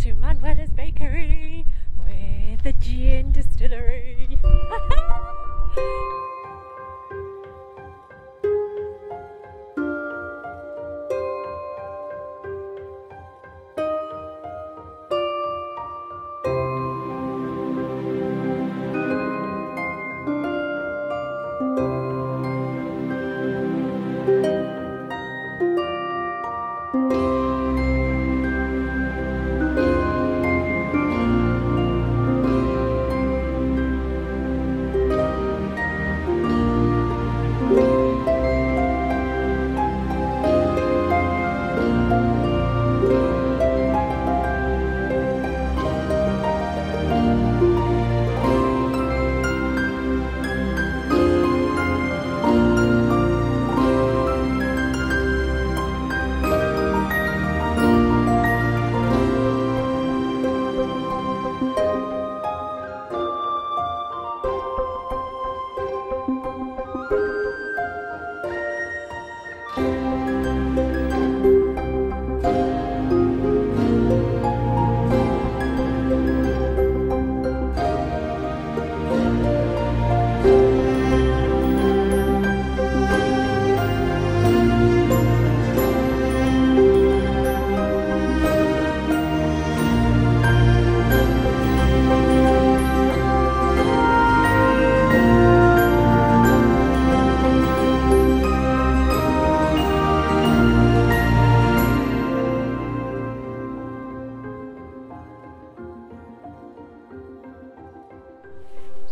to Manuela's bakery with the gin distillery.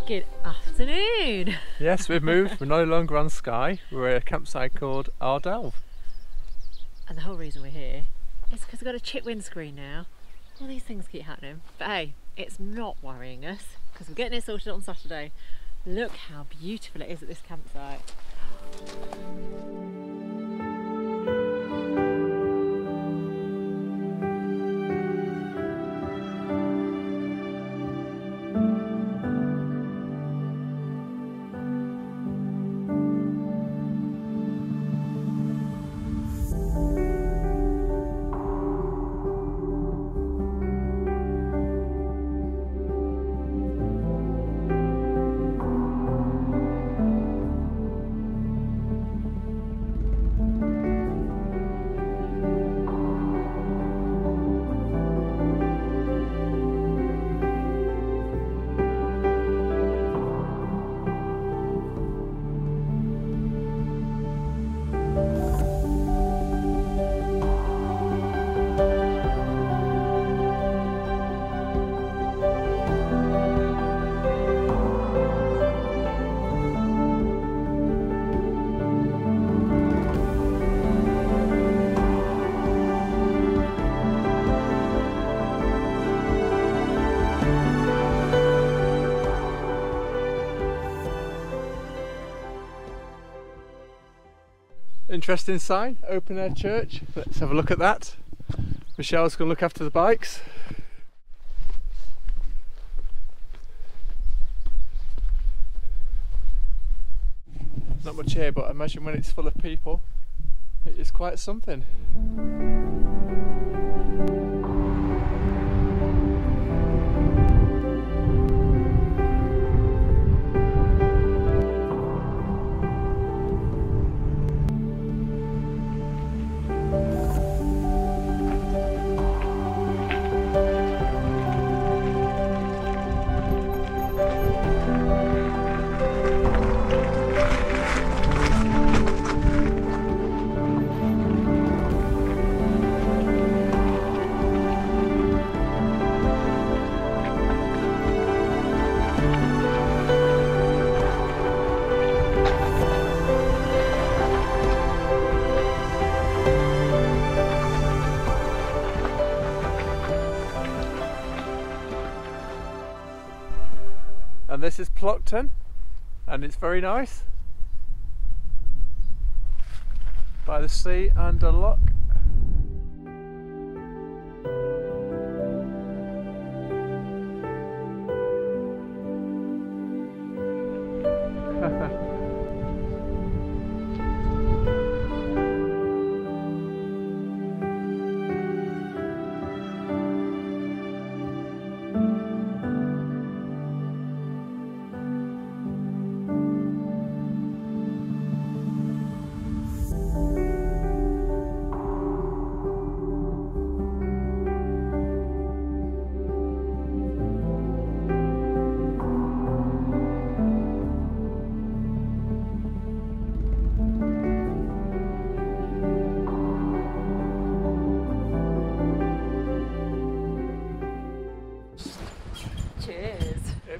Good afternoon. Yes, we've moved. We're no longer on Skye. We're at a campsite called Ardelve. And the whole reason we're here is because we've got a chip windscreen now. All these things keep happening. But hey, it's not worrying us because we're getting it sorted on Saturday. Look how beautiful it is at this campsite. Interesting sign, open air church. Let's have a look at that. Michelle's going to look after the bikes. Not much here, but I imagine when it's full of people, it is quite something. And this is Plockton, and it's very nice by the sea and a loch.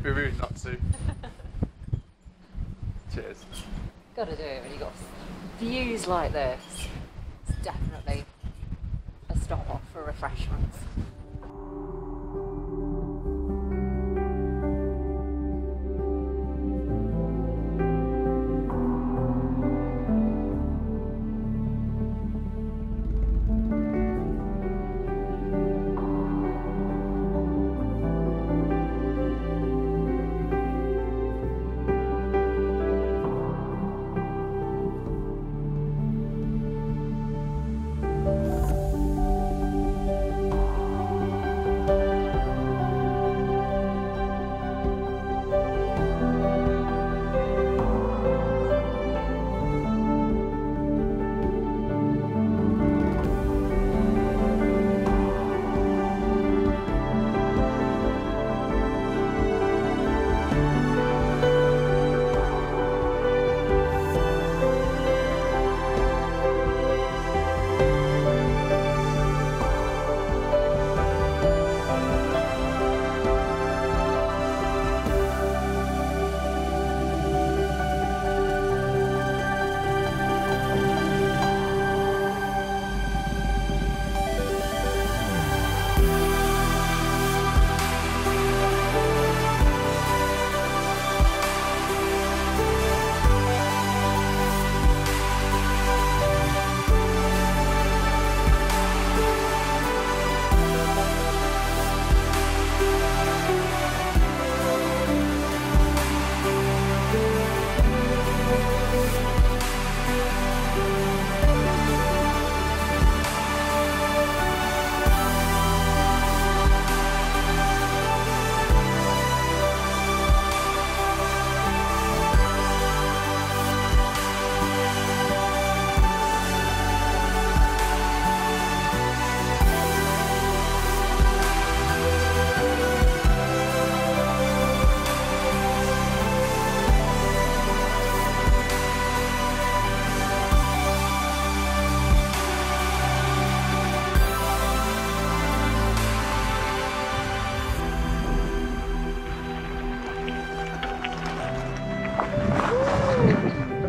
be rude not to. Cheers. Gotta do it when you've got views like this. It's definitely a stop off for refreshments.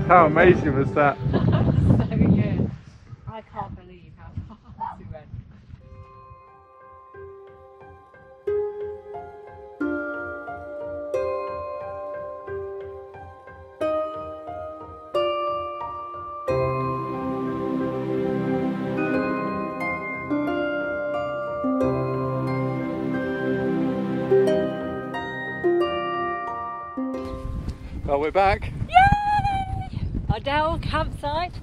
How amazing was that? So good. I can't believe how fast we went. Well, we're back. Yay! Ardelve Campsite.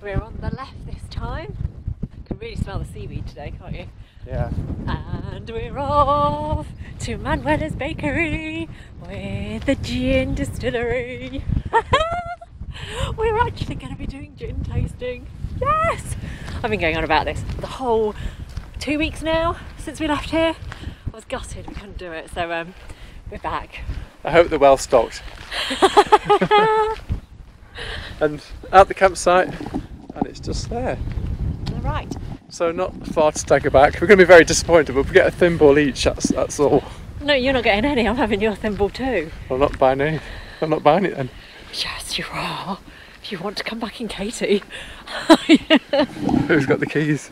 We're on the left this time. You can really smell the seaweed today, can't you? Yeah. And we're off to Manuela's bakery with the gin distillery. We're actually going to be doing gin tasting. Yes! I've been going on about this for the whole 2 weeks now since we left here. I was gutted we couldn't do it, so we're back. I hope they're well stocked. And at the campsite, and it's just there. All right. So not far to stagger back. We're going to be very disappointed, but if we get a thimble each, that's all. No, you're not getting any. I'm having your thimble too. I'm not buying any. I'm not buying it then. Yes, you are. If you want to come back in Katie. Who's got the keys?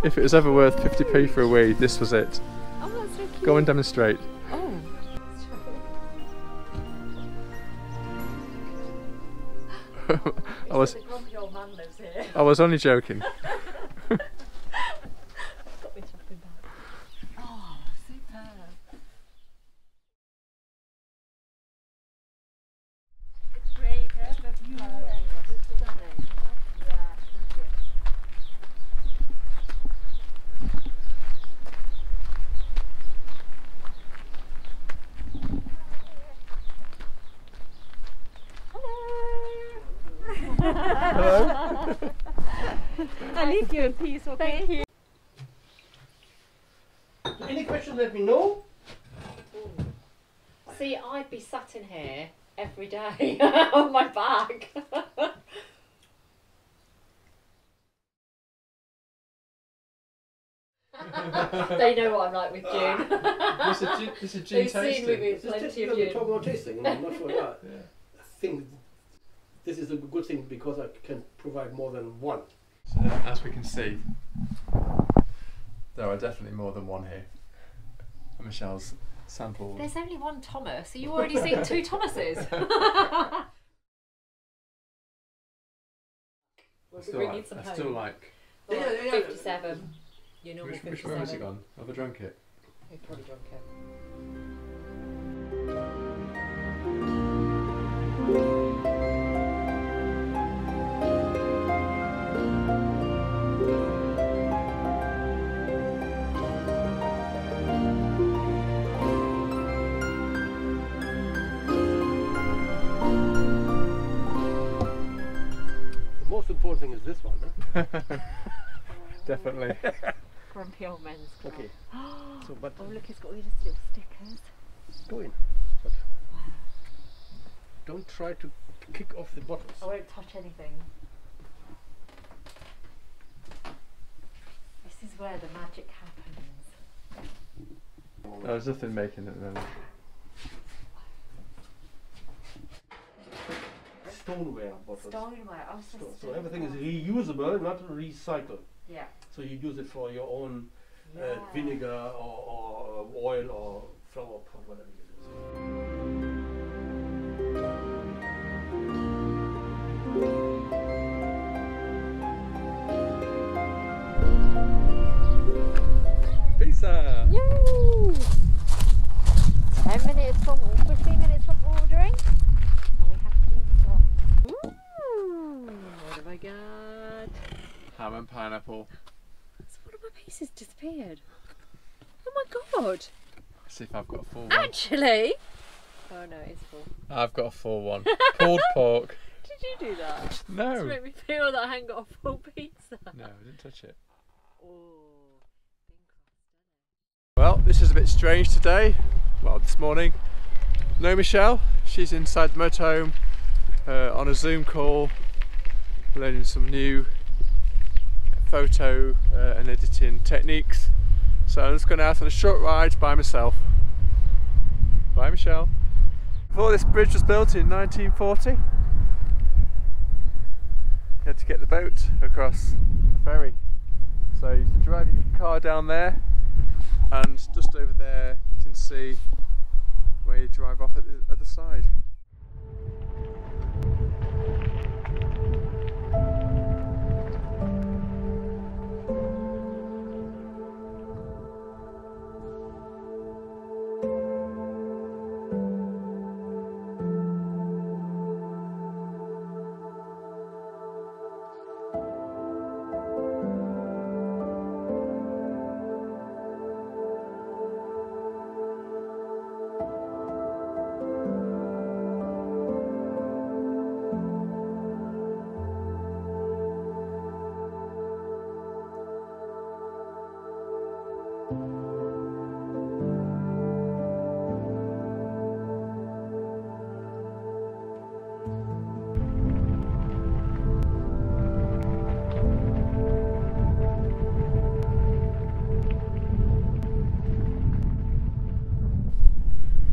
If it was ever worth 50p for a weed, this was it. Oh, that's so cute. Go and demonstrate. Oh. I was. The grumpy old man lives here. I was only joking. Got me shopping bag. Oh, superb. It's great, the view is stunning. Yeah, brilliant. Hello. I leave you in peace, okay? Thank you. Any questions, let me know. See, I'd be sat in here every day on my back. They know what I'm like with June. This is gin They've seen me tasting. with plenty of We June. talk about tasting, and I'm not sure. Yeah. I think this is a good thing because I can provide more than one. So, as we can see, there are definitely more than one here. And Michelle's sampled. There's only one Thomas. Are you already seeing two Thomases? We'll be bringing some home. Still like. Right, 57. Your normal Which 57. one has it gone? Have I drunk it? We've probably drunk it. The most important thing is this one, huh? Definitely. Grumpy old men's club. Okay. So, but Oh look, it's got all these little stickers. go in. But don't try to kick off the bottles. I won't touch anything. This is where the magic happens. There's nothing making it at the moment. Stoneware bottles. Stoneware. Oh, So everything is reusable, not recycled. Yeah. So you use it for your own Yeah. vinegar or oil or flour pot, whatever you use. Pizza! Yay! 10 minutes from, 15 minutes from ordering. And we have pizza. Ooh, what have I got? Ham and pineapple. So one of my pieces disappeared. Oh my god! Let's see if I've got a full one. Actually! Oh no, it's full. I've got a full one. Pulled pork. Did you do that? To No. make me feel that I hadn't got a full pizza. No, I didn't touch it. Oh, Well, this is a bit strange today. Well, this morning. No Michelle. She's inside the motorhome on a Zoom call, learning some new photo and editing techniques. So I'm just going out on a short ride by myself. Bye, Michelle. Before this bridge was built in 1940, you had to get the boat across the ferry. So you used to drive your car down there, and just over there you can see where you drive off at the other side.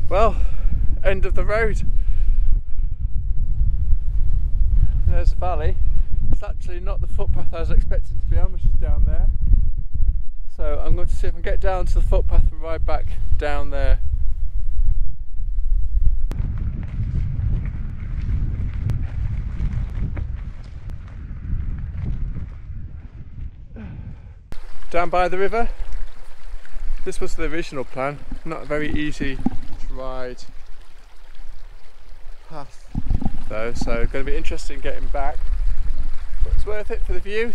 Well, end of the road. There's a valley. It's actually not the footpath I was expecting to be on, which is down there. I'm going to see if I can get down to the footpath and ride back down there. Down by the river. This was the original plan, not a very easy to ride path though, so going to be interesting getting back, but it's worth it for the view.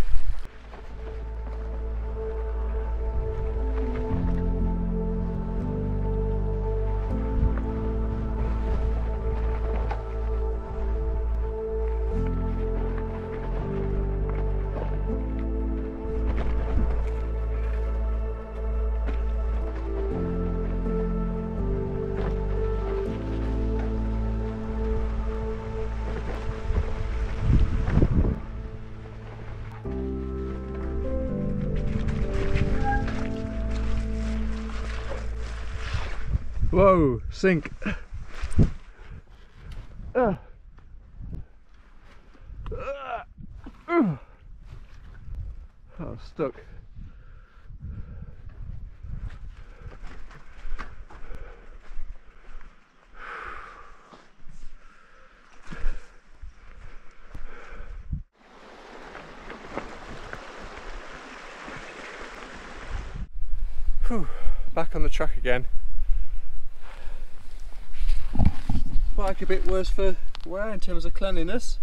Whoa, sink. Oh, stuck. Whew, back on the track again. Bike a bit worse for wear in terms of cleanliness.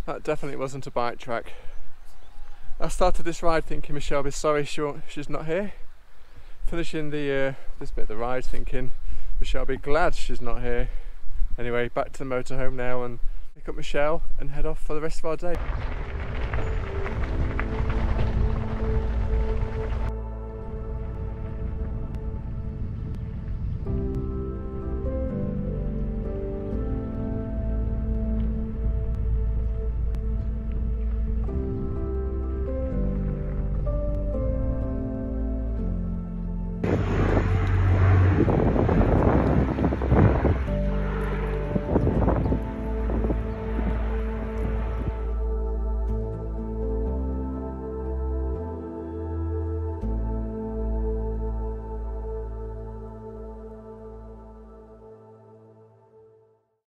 That definitely wasn't a bike track. I started this ride thinking Michelle will be sorry she's not here. Finishing the this bit of the ride thinking Michelle will be glad she's not here. Anyway, back to the motorhome now and pick up Michelle and head off for the rest of our day.